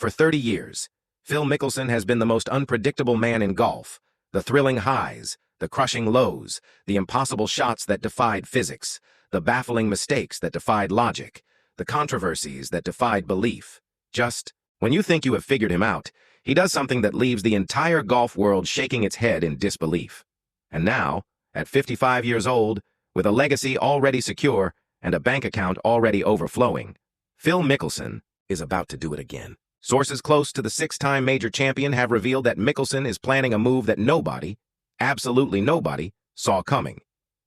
For 30 years, Phil Mickelson has been the most unpredictable man in golf. The thrilling highs, the crushing lows, the impossible shots that defied physics, the baffling mistakes that defied logic, the controversies that defied belief. Just when you think you have figured him out, he does something that leaves the entire golf world shaking its head in disbelief. And now, at 55 years old, with a legacy already secure and a bank account already overflowing, Phil Mickelson is about to do it again. Sources close to the six-time major champion have revealed that Mickelson is planning a move that nobody, absolutely nobody, saw coming.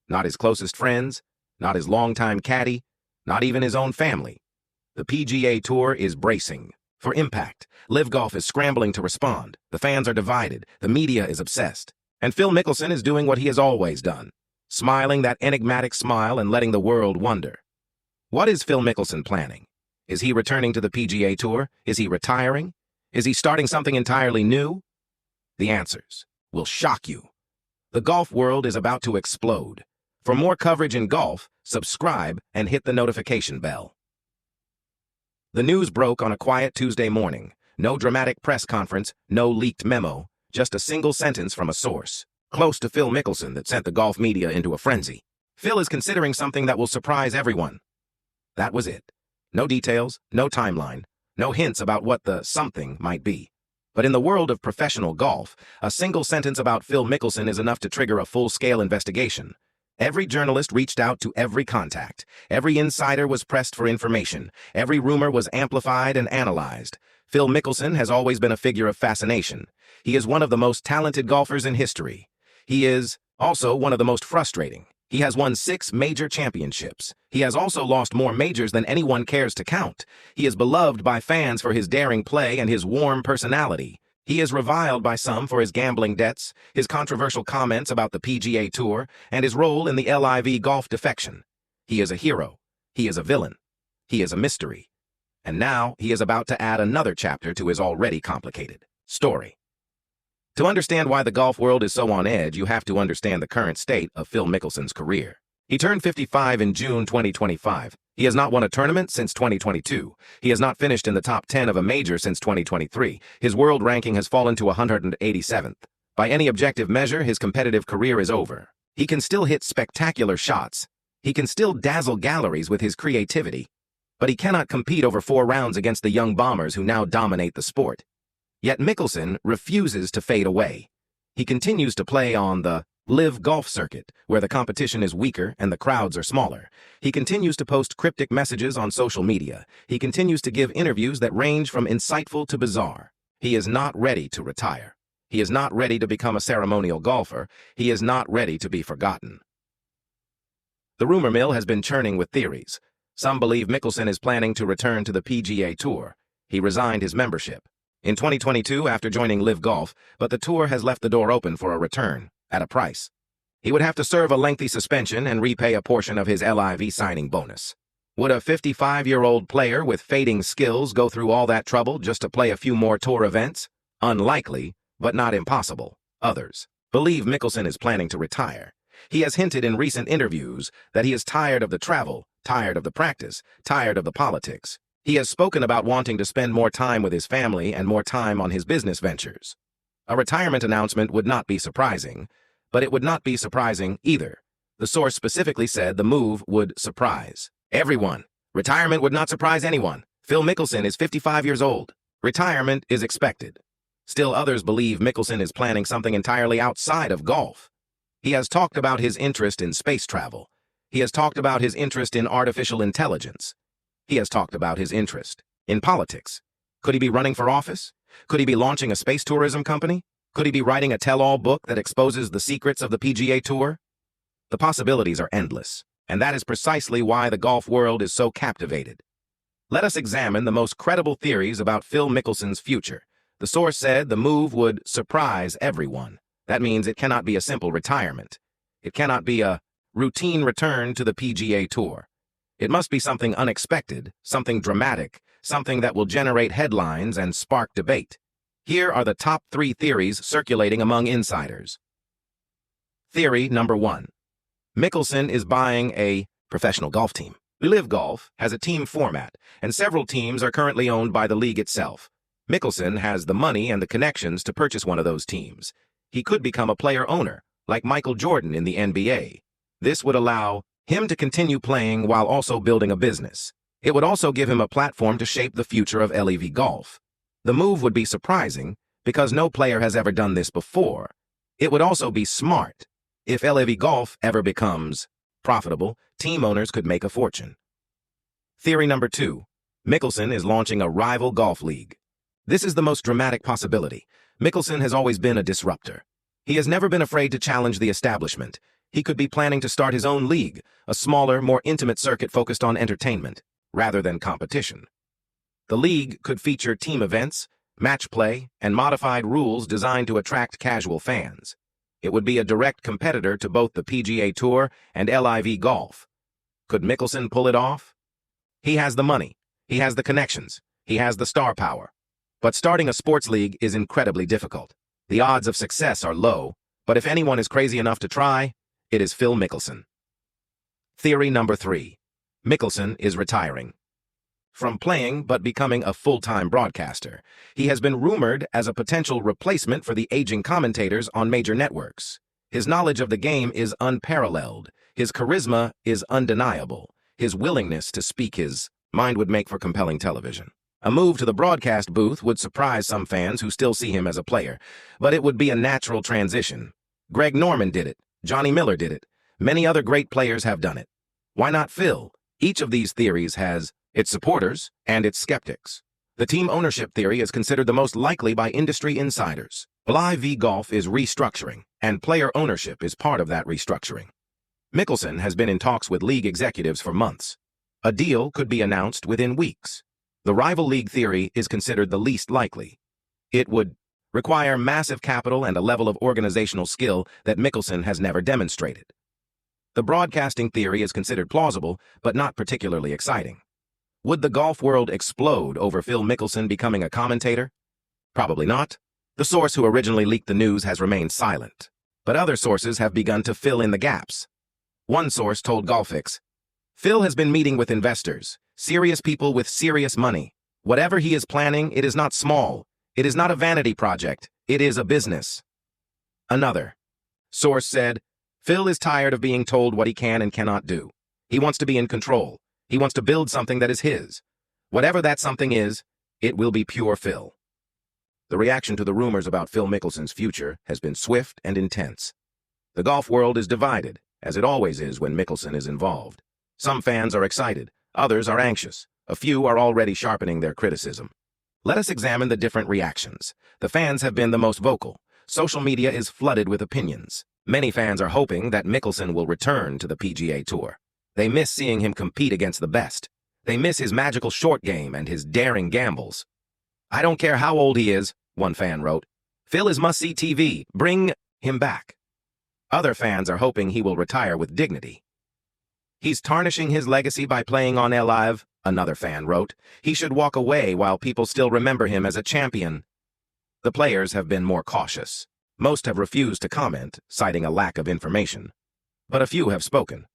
Not his closest friends, not his longtime caddy, not even his own family. The PGA Tour is bracing for impact. Live Golf is scrambling to respond. The fans are divided. The media is obsessed. And Phil Mickelson is doing what he has always done, smiling that enigmatic smile and letting the world wonder. What is Phil Mickelson planning? Is he returning to the PGA Tour? Is he retiring? Is he starting something entirely new? The answers will shock you. The golf world is about to explode. For more coverage in golf, subscribe and hit the notification bell. The news broke on a quiet Tuesday morning. No dramatic press conference, no leaked memo, just a single sentence from a source close to Phil Mickelson that sent the golf media into a frenzy. Phil is considering something that will surprise everyone. That was it. No details, no timeline, no hints about what the something might be. But in the world of professional golf, a single sentence about Phil Mickelson is enough to trigger a full-scale investigation. Every journalist reached out to every contact. Every insider was pressed for information. Every rumor was amplified and analyzed. Phil Mickelson has always been a figure of fascination. He is one of the most talented golfers in history. He is also one of the most frustrating. He has won 6 major championships. He has also lost more majors than anyone cares to count. He is beloved by fans for his daring play and his warm personality. He is reviled by some for his gambling debts, his controversial comments about the PGA Tour, and his role in the LIV golf defection. He is a hero. He is a villain. He is a mystery. And now he is about to add another chapter to his already complicated story. To understand why the golf world is so on edge, you have to understand the current state of Phil Mickelson's career. He turned 55 in June 2025. He has not won a tournament since 2022. He has not finished in the top 10 of a major since 2023. His world ranking has fallen to 187th. By any objective measure, his competitive career is over. He can still hit spectacular shots. He can still dazzle galleries with his creativity. But he cannot compete over 4 rounds against the young bombers who now dominate the sport. Yet Mickelson refuses to fade away. He continues to play on the live golf circuit, where the competition is weaker and the crowds are smaller. He continues to post cryptic messages on social media. He continues to give interviews that range from insightful to bizarre. He is not ready to retire. He is not ready to become a ceremonial golfer. He is not ready to be forgotten. The rumor mill has been churning with theories. Some believe Mickelson is planning to return to the PGA Tour. He resigned his membership in 2022 after joining Live Golf, but the tour has left the door open for a return, at a price. He would have to serve a lengthy suspension and repay a portion of his LIV signing bonus. Would a 55-year-old player with fading skills go through all that trouble just to play a few more tour events? Unlikely, but not impossible. Others believe Mickelson is planning to retire. He has hinted in recent interviews that he is tired of the travel, tired of the practice, tired of the politics. He has spoken about wanting to spend more time with his family and more time on his business ventures. A retirement announcement would not be surprising, but it would not be surprising either. The source specifically said the move would surprise everyone. Retirement would not surprise anyone. Phil Mickelson is 55 years old. Retirement is expected. Still others believe Mickelson is planning something entirely outside of golf. He has talked about his interest in space travel. He has talked about his interest in artificial intelligence. He has talked about his interest in politics. Could he be running for office? Could he be launching a space tourism company? Could he be writing a tell-all book that exposes the secrets of the PGA Tour? The possibilities are endless, and that is precisely why the golf world is so captivated. Let us examine the most credible theories about Phil Mickelson's future. The source said the move would surprise everyone. That means it cannot be a simple retirement. It cannot be a routine return to the PGA Tour. It must be something unexpected, something dramatic, something that will generate headlines and spark debate. Here are the top 3 theories circulating among insiders. Theory number 1. Mickelson is buying a professional golf team. Live Golf has a team format, and several teams are currently owned by the league itself. Mickelson has the money and the connections to purchase one of those teams. He could become a player owner, like Michael Jordan in the NBA. This would allow him to continue playing while also building a business. It would also give him a platform to shape the future of LEV Golf. The move would be surprising because no player has ever done this before. It would also be smart. If LEV Golf ever becomes profitable, team owners could make a fortune. Theory number 2. Mickelson is launching a rival golf league. This is the most dramatic possibility. Mickelson has always been a disruptor. He has never been afraid to challenge the establishment. He could be planning to start his own league, a smaller, more intimate circuit focused on entertainment, rather than competition. The league could feature team events, match play, and modified rules designed to attract casual fans. It would be a direct competitor to both the PGA Tour and LIV Golf. Could Mickelson pull it off? He has the money, he has the connections, he has the star power. But starting a sports league is incredibly difficult. The odds of success are low, but if anyone is crazy enough to try, it is Phil Mickelson. Theory number 3. Mickelson is retiring. From playing but becoming a full-time broadcaster, he has been rumored as a potential replacement for the aging commentators on major networks. His knowledge of the game is unparalleled. His charisma is undeniable. His willingness to speak his mind would make for compelling television. A move to the broadcast booth would surprise some fans who still see him as a player, but it would be a natural transition. Greg Norman did it. Johnny Miller did it. Many other great players have done it. Why not Phil? Each of these theories has its supporters and its skeptics. The team ownership theory is considered the most likely by industry insiders. LIV Golf is restructuring, and player ownership is part of that restructuring. Mickelson has been in talks with league executives for months. A deal could be announced within weeks. The rival league theory is considered the least likely. It would require massive capital and a level of organizational skill that Mickelson has never demonstrated. The broadcasting theory is considered plausible, but not particularly exciting. Would the golf world explode over Phil Mickelson becoming a commentator? Probably not. The source who originally leaked the news has remained silent, but other sources have begun to fill in the gaps. One source told Golfix, "Phil has been meeting with investors, serious people with serious money. Whatever he is planning, it is not small. It is not a vanity project. It is a business." Another source said, "Phil is tired of being told what he can and cannot do. He wants to be in control. He wants to build something that is his. Whatever that something is, it will be pure Phil." The reaction to the rumors about Phil Mickelson's future has been swift and intense. The golf world is divided, as it always is when Mickelson is involved. Some fans are excited, others are anxious. A few are already sharpening their criticism. Let us examine the different reactions. The fans have been the most vocal. Social media is flooded with opinions. Many fans are hoping that Mickelson will return to the PGA Tour. They miss seeing him compete against the best. They miss his magical short game and his daring gambles. "I don't care how old he is," one fan wrote. "Phil is must-see TV. Bring him back." Other fans are hoping he will retire with dignity. "He's tarnishing his legacy by playing on LIV," another fan wrote. "He should walk away while people still remember him as a champion." The players have been more cautious. Most have refused to comment, citing a lack of information. But a few have spoken.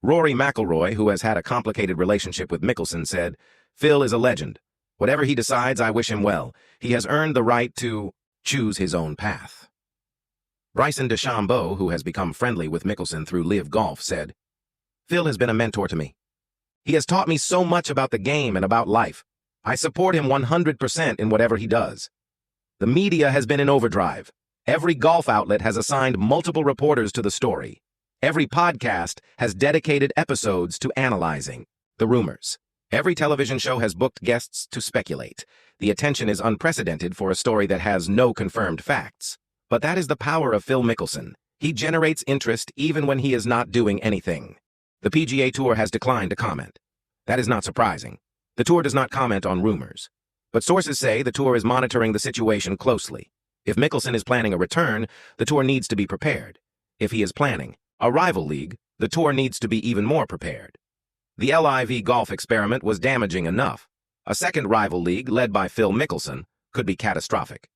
Rory McIlroy, who has had a complicated relationship with Mickelson, said, "Phil is a legend. Whatever he decides, I wish him well. He has earned the right to choose his own path." Bryson DeChambeau, who has become friendly with Mickelson through LIV Golf, said, "Phil has been a mentor to me. He has taught me so much about the game and about life. I support him 100% in whatever he does." The media has been in overdrive. Every golf outlet has assigned multiple reporters to the story. Every podcast has dedicated episodes to analyzing the rumors. Every television show has booked guests to speculate. The attention is unprecedented for a story that has no confirmed facts. But that is the power of Phil Mickelson. He generates interest even when he is not doing anything. The PGA Tour has declined to comment. That is not surprising. The Tour does not comment on rumors. But sources say the Tour is monitoring the situation closely. If Mickelson is planning a return, the Tour needs to be prepared. If he is planning a rival league, the Tour needs to be even more prepared. The LIV Golf experiment was damaging enough. A second rival league, led by Phil Mickelson, could be catastrophic.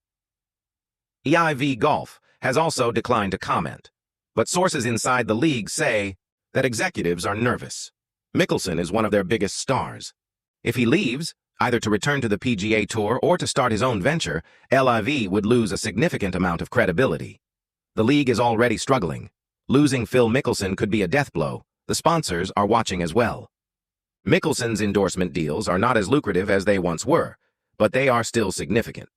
EIV Golf has also declined to comment, but sources inside the league say that executives are nervous. Mickelson is one of their biggest stars. If he leaves, Either to return to the PGA Tour or to start his own venture, LIV would lose a significant amount of credibility. The league is already struggling. Losing Phil Mickelson could be a death blow. The sponsors are watching as well. Mickelson's endorsement deals are not as lucrative as they once were, but they are still significant.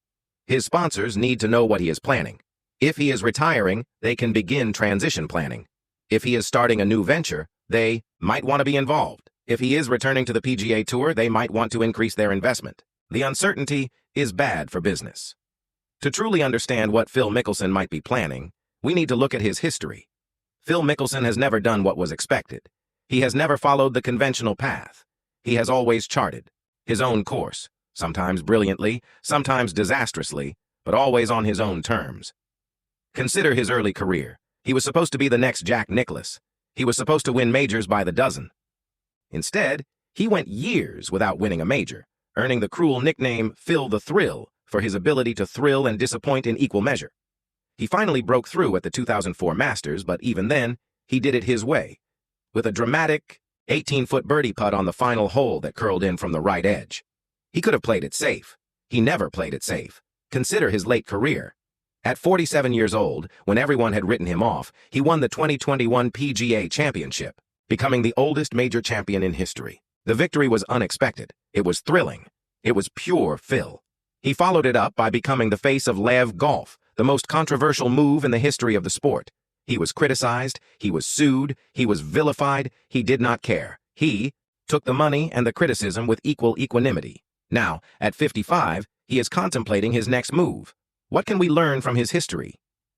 His sponsors need to know what he is planning. If he is retiring, they can begin transition planning. If he is starting a new venture, they might want to be involved. If he is returning to the PGA Tour, they might want to increase their investment. The uncertainty is bad for business. To truly understand what Phil Mickelson might be planning, we need to look at his history. Phil Mickelson has never done what was expected. He has never followed the conventional path. He has always charted his own course, sometimes brilliantly, sometimes disastrously, but always on his own terms. Consider his early career. He was supposed to be the next Jack Nicklaus. He was supposed to win majors by the dozen. Instead, he went years without winning a major, earning the cruel nickname Phil the Thrill for his ability to thrill and disappoint in equal measure. He finally broke through at the 2004 Masters, but even then, he did it his way, with a dramatic 18-foot birdie putt on the final hole that curled in from the right edge. He could have played it safe. He never played it safe. Consider his late career. At 47 years old, when everyone had written him off, he won the 2021 PGA Championship, becoming the oldest major champion in history. The victory was unexpected. It was thrilling. It was pure Phil. He followed it up by becoming the face of LIV Golf, the most controversial move in the history of the sport. He was criticized, he was sued, he was vilified, he did not care. He took the money and the criticism with equal equanimity. Now, at 55, he is contemplating his next move. What can we learn from his history?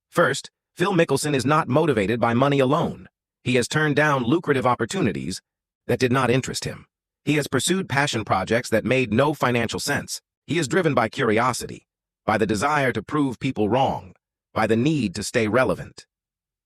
First, Phil Mickelson is not motivated by money alone. He has turned down lucrative opportunities that did not interest him. He has pursued passion projects that made no financial sense. He is driven by curiosity, by the desire to prove people wrong, by the need to stay relevant.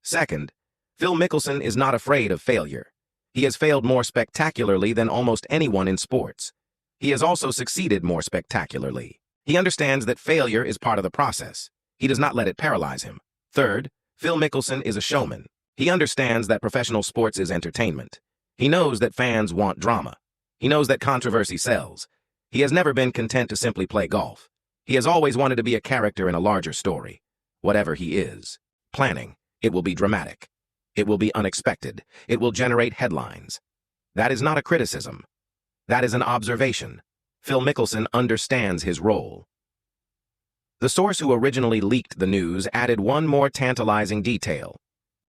Second, Phil Mickelson is not afraid of failure. He has failed more spectacularly than almost anyone in sports. He has also succeeded more spectacularly. He understands that failure is part of the process. He does not let it paralyze him. Third, Phil Mickelson is a showman. He understands that professional sports is entertainment. He knows that fans want drama. He knows that controversy sells. He has never been content to simply play golf. He has always wanted to be a character in a larger story. Whatever he is planning, it will be dramatic. It will be unexpected. It will generate headlines. That is not a criticism. That is an observation. Phil Mickelson understands his role. The source who originally leaked the news added one more tantalizing detail.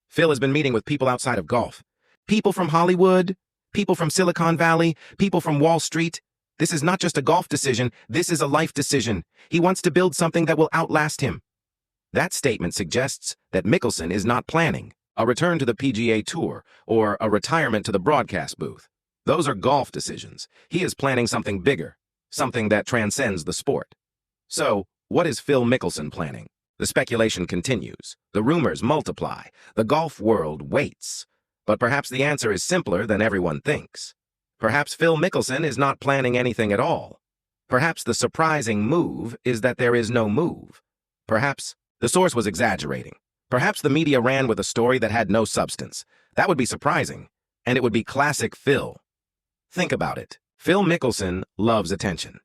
Phil has been meeting with people outside of golf. People from Hollywood, people from Silicon Valley, people from Wall Street. This is not just a golf decision, this is a life decision. He wants to build something that will outlast him. That statement suggests that Mickelson is not planning a return to the PGA Tour or a retirement to the broadcast booth. Those are golf decisions. He is planning something bigger, something that transcends the sport. So, what is Phil Mickelson planning? The speculation continues. The rumors multiply. The golf world waits. But perhaps the answer is simpler than everyone thinks. Perhaps Phil Mickelson is not planning anything at all. Perhaps the surprising move is that there is no move. Perhaps the source was exaggerating. Perhaps the media ran with a story that had no substance. That would be surprising, and it would be classic Phil. Think about it. Phil Mickelson loves attention.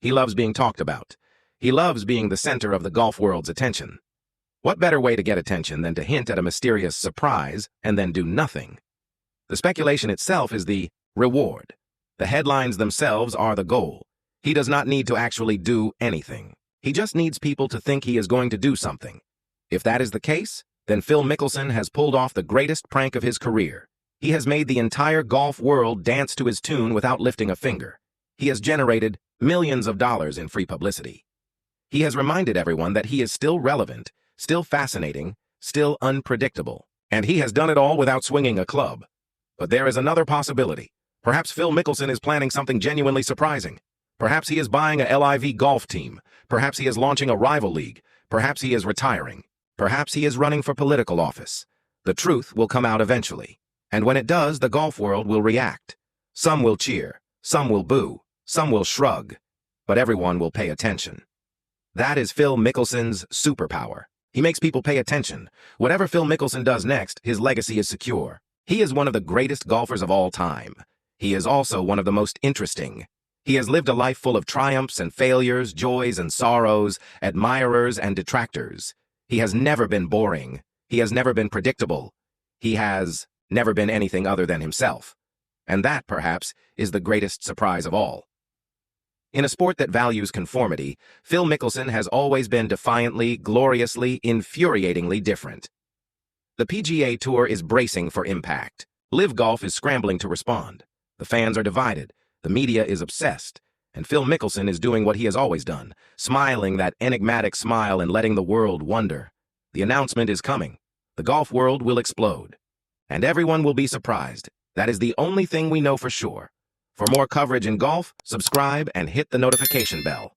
He loves being talked about. He loves being the center of the golf world's attention. What better way to get attention than to hint at a mysterious surprise and then do nothing? The speculation itself is the reward. The headlines themselves are the goal. He does not need to actually do anything. He just needs people to think he is going to do something. If that is the case, then Phil Mickelson has pulled off the greatest prank of his career. He has made the entire golf world dance to his tune without lifting a finger. He has generated millions of dollars in free publicity. He has reminded everyone that he is still relevant, still fascinating, still unpredictable. And he has done it all without swinging a club. But there is another possibility. Perhaps Phil Mickelson is planning something genuinely surprising. Perhaps he is buying a LIV golf team. Perhaps he is launching a rival league. Perhaps he is retiring. Perhaps he is running for political office. The truth will come out eventually. And when it does, the golf world will react. Some will cheer. Some will boo. Some will shrug. But everyone will pay attention. That is Phil Mickelson's superpower. He makes people pay attention. Whatever Phil Mickelson does next, his legacy is secure. He is one of the greatest golfers of all time. He is also one of the most interesting. He has lived a life full of triumphs and failures, joys and sorrows, admirers and detractors. He has never been boring. He has never been predictable. He has never been anything other than himself. And that, perhaps, is the greatest surprise of all. In a sport that values conformity, Phil Mickelson has always been defiantly, gloriously, infuriatingly different. The PGA Tour is bracing for impact. Live Golf is scrambling to respond. The fans are divided. The media is obsessed. And Phil Mickelson is doing what he has always done, smiling that enigmatic smile and letting the world wonder. The announcement is coming. The golf world will explode. And everyone will be surprised. That is the only thing we know for sure. For more coverage in golf, subscribe and hit the notification bell.